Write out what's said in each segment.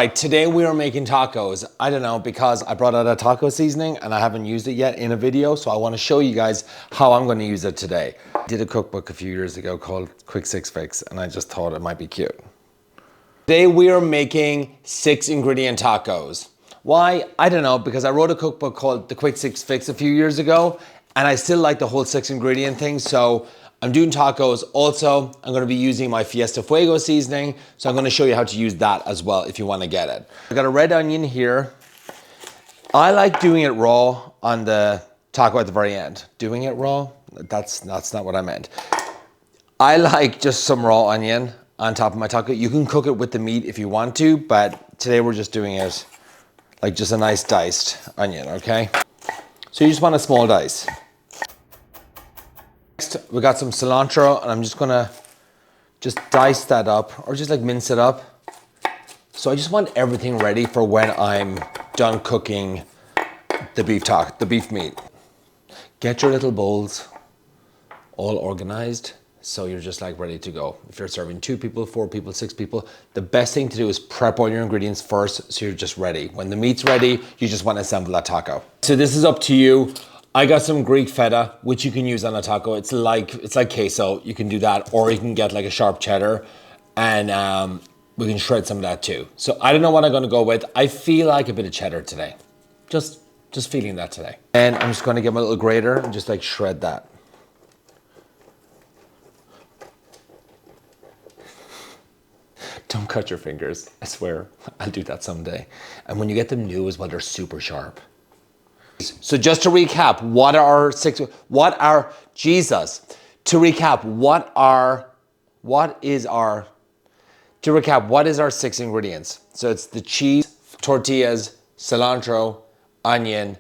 Right, today we are making tacos. I don't know, because I brought out a taco seasoning and I haven't used it yet in a video, so I want to show you guys how I'm going to use it today. I did a cookbook a few years ago called Quick 6 Fix, and I just thought it might be cute. Today we are making 6 ingredient tacos. Why? I don't know, because I wrote a cookbook called The Quick 6 Fix a few years ago, and I still like the whole 6 ingredient thing, so I'm doing tacos. Also, I'm gonna be using my Fiesta Fuego seasoning, so I'm gonna show you how to use that as well if you wanna get it. I got a red onion here. I like doing it raw on the taco at the very end. Doing it raw? That's not what I meant. I like just some raw onion on top of my taco. You can cook it with the meat if you want to, but today we're just doing it like just a nice diced onion, okay? So you just want a small dice. Next, we got some cilantro, and I'm just gonna dice that up, or just like mince it up. So I just want everything ready for when I'm done cooking the beef meat. Get your little bowls all organized, so you're just like ready to go. If you're serving 2 people, 4 people, 6 people, the best thing to do is prep all your ingredients first, so you're just ready. When the meat's ready, you just want to assemble that taco. So this is up to you. I got some Greek feta, which you can use on a taco. It's like queso. You can do that, or you can get like a sharp cheddar, and we can shred some of that too. So I don't know what I'm gonna go with. I feel like a bit of cheddar today. Just feeling that today. And I'm just gonna get my little grater and just like shred that. Don't cut your fingers, I swear. I'll do that someday. And when you get them new as well, they're super sharp. So just to recap, what is our 6 ingredients? So it's the cheese, tortillas, cilantro, onion,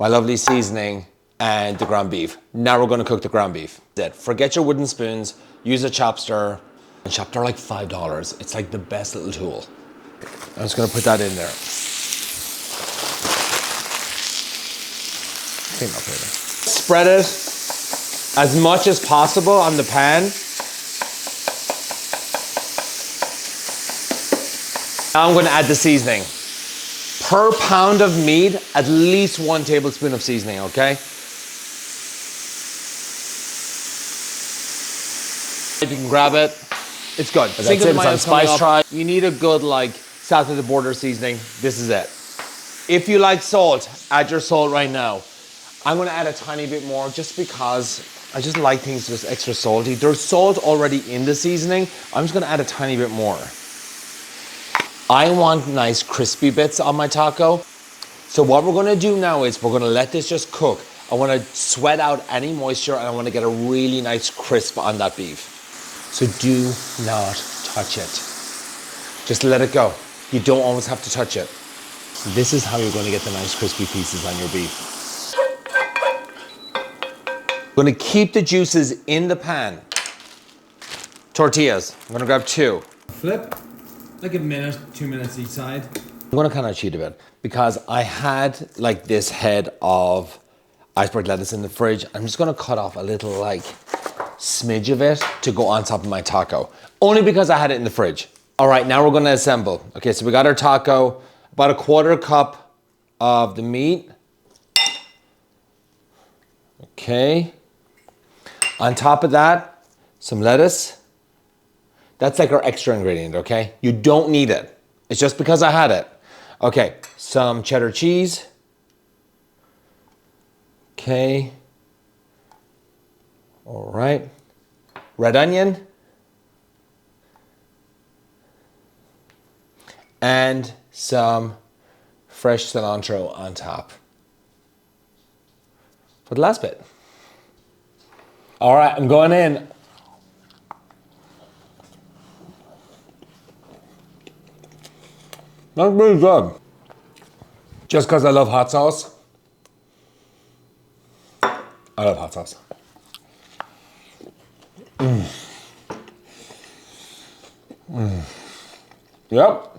my lovely seasoning, and the ground beef. Now we're gonna cook the ground beef. That's it. Forget your wooden spoons, use a chop stir. And chop stir like $5. It's like the best little tool. I'm just gonna put that in there. Spread it as much as possible on the pan. Now I'm going to add the seasoning. Per pound of meat, at least 1 tablespoon of seasoning, okay? If you can grab it, it's good. Cinco de Mayo spice try. You need a good like south of the border seasoning. This is it. If you like salt, add your salt right now. I'm gonna add a tiny bit more just because I just like things just extra salty. There's salt already in the seasoning. I'm just gonna add a tiny bit more. I want nice crispy bits on my taco. So what we're gonna do now is we're gonna let this just cook. I wanna sweat out any moisture, and I wanna get a really nice crisp on that beef. So do not touch it. Just let it go. You don't always have to touch it. This is how you're gonna get the nice crispy pieces on your beef. I'm gonna keep the juices in the pan. Tortillas, I'm gonna grab 2. Flip, like a minute, 2 minutes each side. I'm gonna kind of cheat a bit because I had like this head of iceberg lettuce in the fridge. I'm just gonna cut off a little like smidge of it to go on top of my taco. Only because I had it in the fridge. All right, now we're gonna assemble. Okay, so we got our taco, about a 1/4 cup of the meat. Okay. On top of that, some lettuce. That's like our extra ingredient, okay? You don't need it. It's just because I had it. Okay, some cheddar cheese. Okay. All right. Red onion. And some fresh cilantro on top. For the last bit. All right, I'm going in. That's pretty good. Just because I love hot sauce. I love hot sauce. Yep.